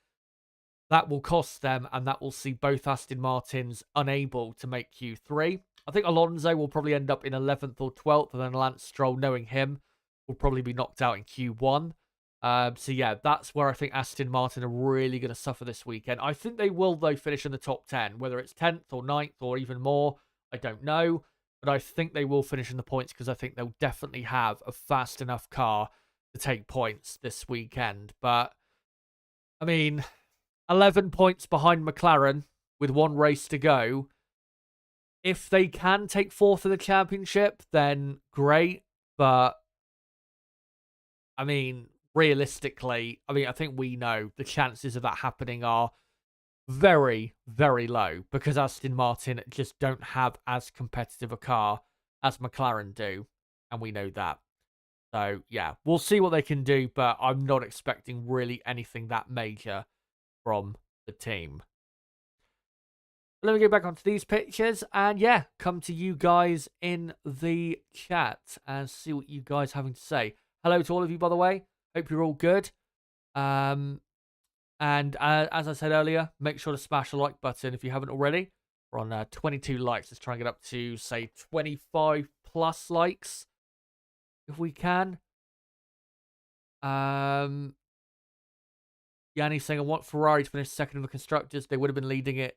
that will cost them, and that will see both Aston Martins unable to make Q3. I think Alonso will probably end up in 11th or 12th, and then Lance Stroll, knowing him, will probably be knocked out in Q1. So yeah, that's where I think Aston Martin are really going to suffer this weekend. I think they will, though, finish in the top 10. Whether it's 10th or 9th or even more, I don't know. But I think they will finish in the points because I think they'll definitely have a fast enough car to take points this weekend. But, I mean, 11 points behind McLaren with one race to go. If they can take 4th in the championship, then great. But, I mean, realistically, I think we know the chances of that happening are very, very low because Aston Martin just don't have as competitive a car as McLaren do, and we know that. So, yeah, we'll see what they can do, but I'm not expecting really anything that major from the team. Let me go back onto these pictures and, yeah, come to you guys in the chat and see what you guys are having to say. Hello to all of you, by the way. Hope you're all good. And as I said earlier, make sure to smash the like button if you haven't already. We're on 22 likes. Let's try and get up to, say, 25 plus likes if we can. Yanni's saying, I want Ferrari to finish second in the constructors. They would have been leading it.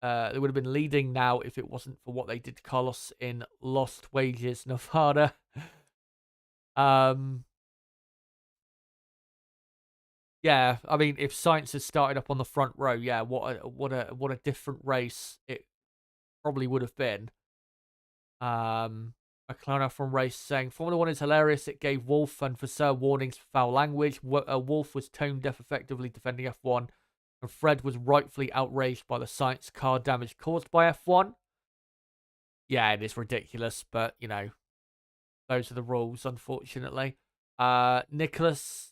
They would have been leading now if it wasn't for what they did to Carlos in Lost Wages, Nevada. Yeah, I mean, if Sainz had started up on the front row, yeah, what a different race it probably would have been. McLaren from race saying Formula 1 is hilarious. It gave Wolf and Vasseur warnings for foul language. Wolf was tone deaf effectively defending F1, and Fred was rightfully outraged by the Sainz car damage caused by F1. Yeah, it is ridiculous, but you know, those are the rules, unfortunately. Nicholas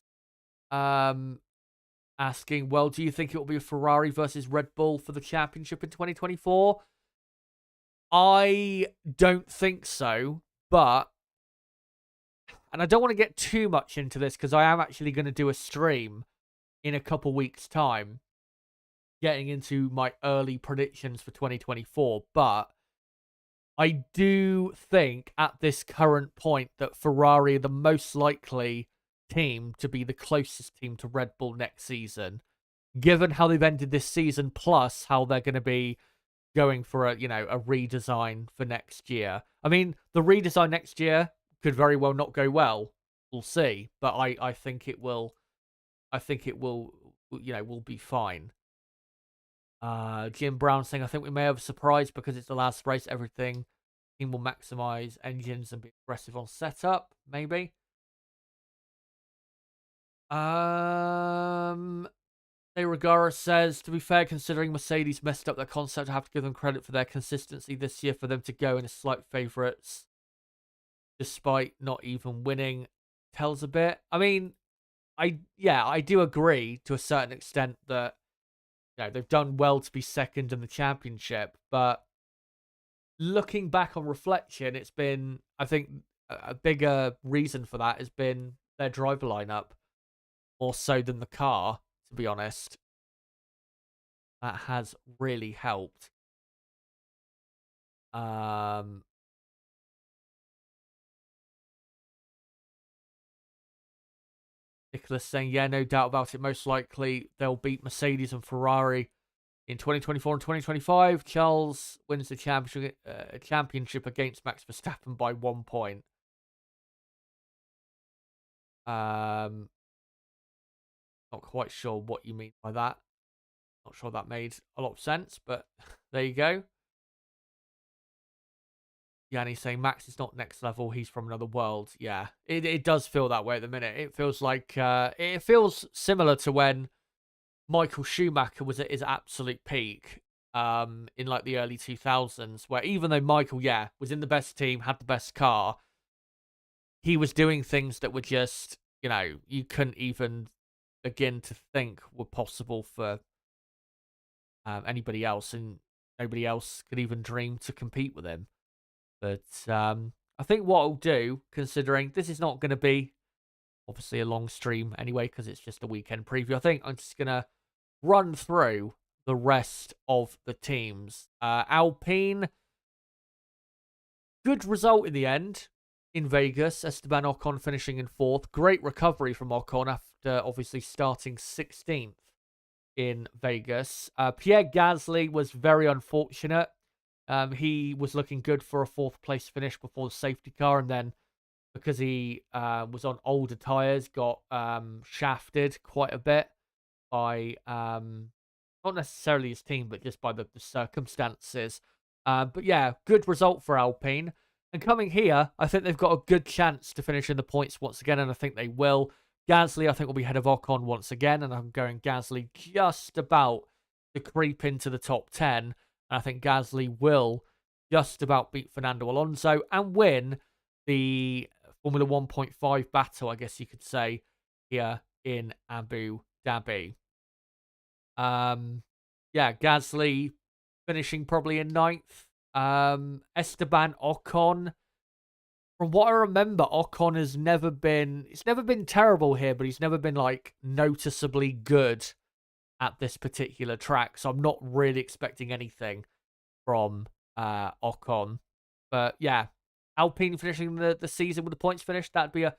asking, well, do you think it will be a Ferrari versus Red Bull for the championship in 2024? I don't think so, but, and I don't want to get too much into this because I am actually going to do a stream in a couple weeks' time getting into my early predictions for 2024, but I do think at this current point that Ferrari are the most likely team to be the closest team to Red Bull next season, given how they've ended this season, plus how they're going to be going for a redesign for next year. I mean, the redesign next year could very well not go well. We'll see, but I think it will. I think it will. Will be fine. Jim Brown saying, I think we may have a surprise because it's the last race. Everything team will maximize engines and be aggressive on setup. Maybe. Regara says, to be fair, considering Mercedes messed up their concept, I have to give them credit for their consistency this year for them to go in as slight favourites despite not even winning. Tells a bit. I mean, I do agree to a certain extent that they've done well to be second in the championship, but looking back on reflection, it's been, I think, a bigger reason for that has been their driver lineup more so than the car, to be honest. That has really helped. Nicholas saying, yeah, no doubt about it. Most likely they'll beat Mercedes and Ferrari in 2024 and 2025. Charles wins the championship against Max Verstappen by 1 point. Not quite sure what you mean by that. Not sure that made a lot of sense, but there you go. Yanni saying Max is not next level, he's from another world. Yeah, it does feel that way at the minute. It feels like it feels similar to when Michael Schumacher was at his absolute peak in like the early 2000s, where even though Michael, was in the best team, had the best car, he was doing things that were just, you couldn't even begin to think were possible for anybody else, and nobody else could even dream to compete with him. But I think what I'll do, considering this is not going to be obviously a long stream anyway, because it's just a weekend preview, I think I'm just going to run through the rest of the teams. Alpine, good result in the end in Vegas. Esteban Ocon finishing in 4th. Great recovery from Ocon after obviously starting 16th in Vegas. Pierre Gasly was very unfortunate. He was looking good for a 4th place finish before the safety car, and then because he was on older tyres, got shafted quite a bit by not necessarily his team, but just by the circumstances. But yeah, good result for Alpine. And coming here, I think they've got a good chance to finish in the points once again, and I think they will. Gasly, I think, will be ahead of Ocon once again, and I'm going Gasly just about to creep into the top 10. And I think Gasly will just about beat Fernando Alonso and win the Formula 1.5 battle, I guess you could say, here in Abu Dhabi. Yeah, Gasly finishing probably in 9th. Esteban Ocon, from what I remember, Ocon has never been, it's never been terrible here, but he's never been like noticeably good at this particular track. So I'm not really expecting anything from Ocon. But yeah, Alpine finishing the season with the points finish, that'd be a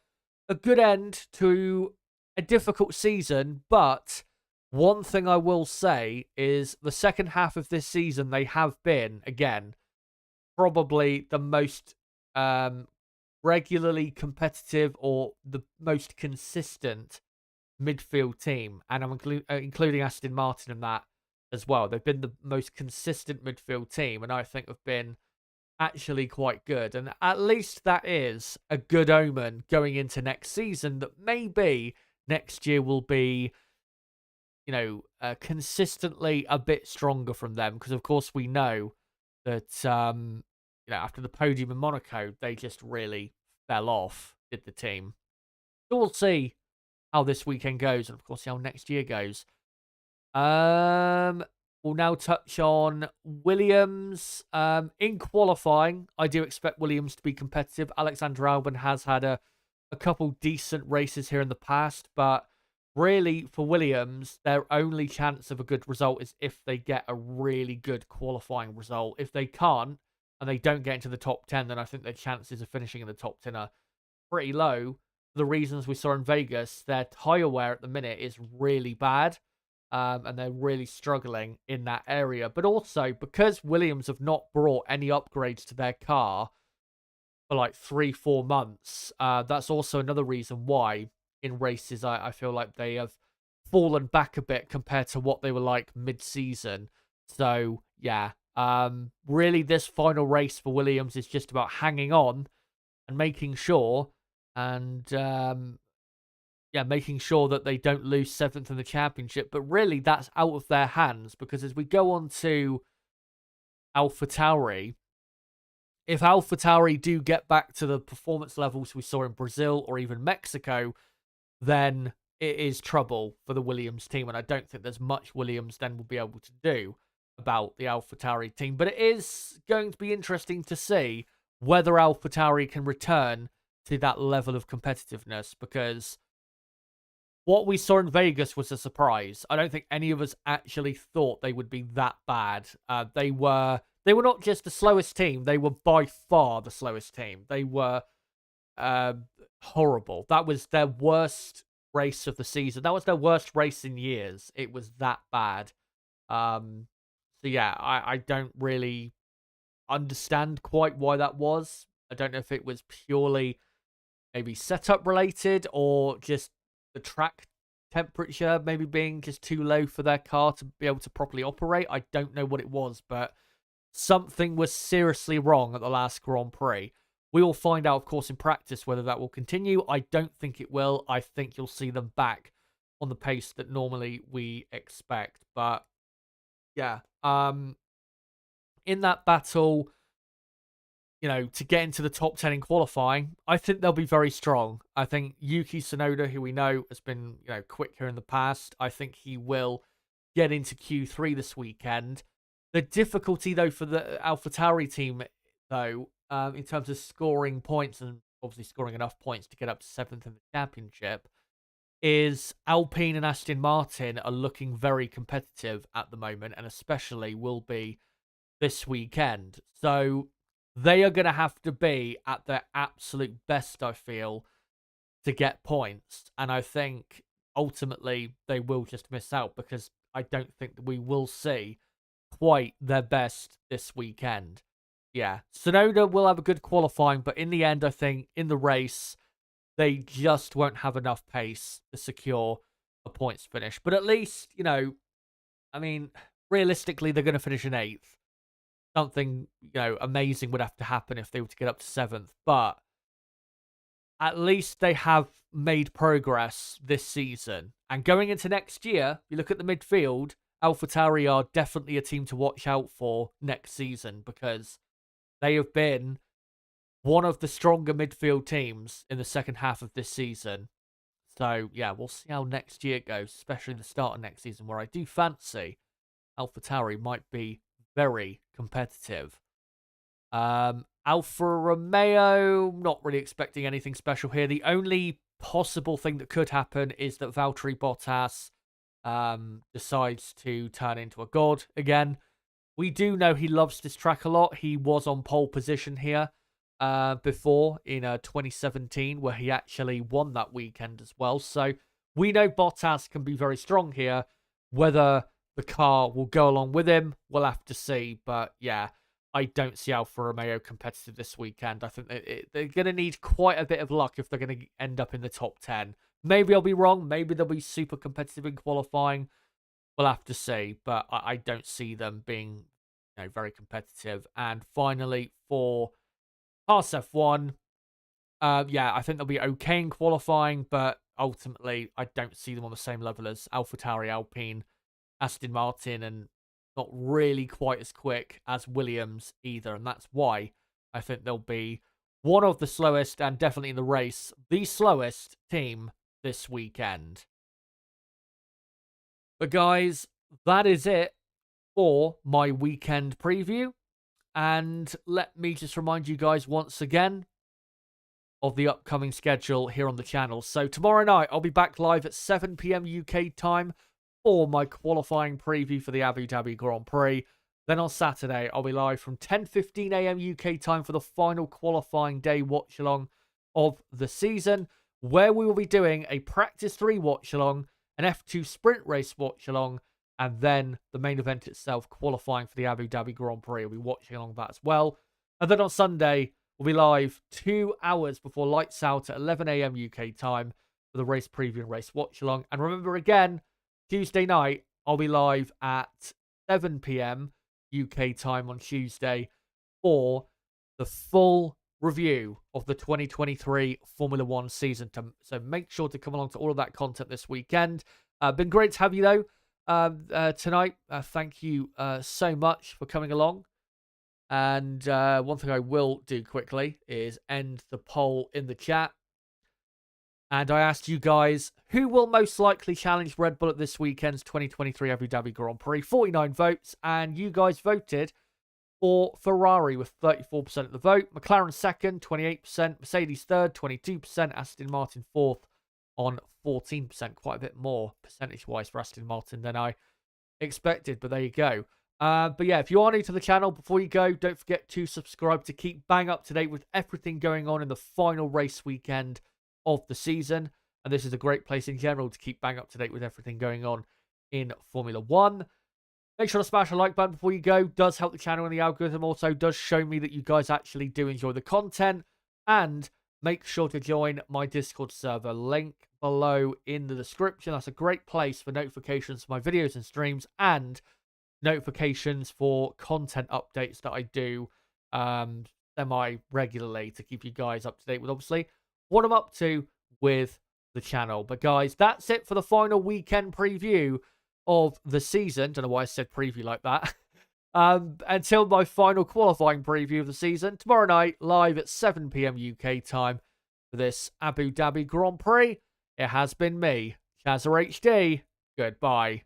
good end to a difficult season. But one thing I will say is the second half of this season, they have been, again, probably the most regularly competitive or the most consistent midfield team. And I'm including Aston Martin in that as well. They've been the most consistent midfield team, and I think have been actually quite good. And at least that is a good omen going into next season, that maybe next year will be, consistently a bit stronger from them. Because, of course, we know that, after the podium in Monaco, they just really fell off, did the team. So we'll see how this weekend goes, and, of course, how next year goes. We'll now touch on Williams. In qualifying, I do expect Williams to be competitive. Alexander Albon has had a couple decent races here in the past, but really for Williams, their only chance of a good result is if they get a really good qualifying result. If they can't, and they don't get into the top 10, then I think their chances of finishing in the top 10 are pretty low. For the reasons we saw in Vegas, their tyre wear at the minute is really bad. And they're really struggling in that area. But also, because Williams have not brought any upgrades to their car for like 3-4 months, that's also another reason why in races I feel like they have fallen back a bit compared to what they were like mid-season. So, yeah, really this final race for Williams is just about hanging on and making sure, and making sure that they don't lose 7th in the championship. But really, that's out of their hands, because as we go on to AlphaTauri, if AlphaTauri do get back to the performance levels we saw in Brazil or even Mexico, then it is trouble for the Williams team. And I don't think there's much Williams then will be able to do about the AlphaTauri team. But it is going to be interesting to see whether AlphaTauri can return to that level of competitiveness, because what we saw in Vegas was a surprise. I don't think any of us actually thought they would be that bad. They were not just the slowest team. They were by far the slowest team. They were horrible. That was their worst race of the season. That was their worst race in years. It was that bad. So yeah, I don't really understand quite why that was. I don't know if it was purely maybe setup related, or just the track temperature maybe being just too low for their car to be able to properly operate. I don't know what it was, but something was seriously wrong at the last Grand Prix. We will find out, of course, in practice whether that will continue. I don't think it will. I think you'll see them back on the pace that normally we expect. But yeah, in that battle, to get into the top 10 in qualifying, I think they'll be very strong. I think Yuki Tsunoda, who we know has been, quick here in the past, I think he will get into Q3 this weekend. The difficulty, though, for the AlphaTauri team, though, in terms of scoring points and obviously scoring enough points to get up to 7th in the championship, is Alpine and Aston Martin are looking very competitive at the moment, and especially will be this weekend. So they are going to have to be at their absolute best, I feel, to get points. And I think ultimately they will just miss out because I don't think that we will see quite their best this weekend. Yeah, Tsunoda will have a good qualifying, but in the end, I think in the race, they just won't have enough pace to secure a points finish. But at least, realistically, they're going to finish in 8th. Something, amazing would have to happen if they were to get up to 7th. But at least they have made progress this season. And going into next year, you look at the midfield, AlphaTauri are definitely a team to watch out for next season because they have been one of the stronger midfield teams in the second half of this season. So, yeah, we'll see how next year goes, especially the start of next season, where I do fancy AlphaTauri might be very competitive. Alfa Romeo, not really expecting anything special here. The only possible thing that could happen is that Valtteri Bottas decides to turn into a god again. We do know he loves this track a lot. He was on pole position here before in 2017, where he actually won that weekend as well. So we know Bottas can be very strong here. Whether the car will go along with him, we'll have to see. But yeah, I don't see Alfa Romeo competitive this weekend. I think they're going to need quite a bit of luck if they're going to end up in the top 10. Maybe I'll be wrong. Maybe they'll be super competitive in qualifying. We'll have to see. But I don't see them being very competitive. And finally, for Haas F1, I think they'll be okay in qualifying. But ultimately, I don't see them on the same level as AlphaTauri, Alpine, Aston Martin, and not really quite as quick as Williams either. And that's why I think they'll be one of the slowest, and definitely in the race, the slowest team this weekend. But guys, that is it for my weekend preview. And let me just remind you guys once again of the upcoming schedule here on the channel. So tomorrow night, I'll be back live at 7 p.m. UK time for my qualifying preview for the Abu Dhabi Grand Prix. Then on Saturday, I'll be live from 10:15 a.m. UK time for the final qualifying day watch-along of the season, where we will be doing a Practice 3 watch-along, an F2 sprint race watch-along, and then the main event itself, qualifying for the Abu Dhabi Grand Prix. We'll be watching along that as well. And then on Sunday, we'll be live 2 hours before lights out at 11 a.m. UK time for the race preview and race watch-along. And remember again, Tuesday night, I'll be live at 7 p.m. UK time on Tuesday for the full review of the 2023 Formula One season. So make sure to come along to all of that content this weekend. Been great to have you, though, tonight. Thank you so much for coming along. And one thing I will do quickly is end the poll in the chat. And I asked you guys, who will most likely challenge Red Bull at this weekend's 2023 Abu Dhabi Grand Prix? 49 votes, and you guys voted for Ferrari with 34% of the vote. McLaren second, 28%. Mercedes third, 22%. Aston Martin fourth on 14%. Quite a bit more percentage-wise for Aston Martin than I expected, but there you go. But yeah, if you are new to the channel, before you go, don't forget to subscribe to keep bang up to date with everything going on in the final race weekend of the season. And this is a great place in general to keep bang up to date with everything going on in Formula One. Make sure to smash a like button before you go. Does help the channel and the algorithm. Also does show me that you guys actually do enjoy the content. And make sure to join my Discord server. Link below in the description. That's a great place for notifications for my videos and streams, and notifications for content updates that I do semi-regularly to keep you guys up to date with, obviously, what I'm up to with the channel. But guys, that's it for the final weekend preview of the season. Don't know why I said preview like that. Until my final qualifying preview of the season tomorrow night, live at 7 p.m. UK time for this Abu Dhabi Grand Prix. It has been me, Chazza HD. Goodbye.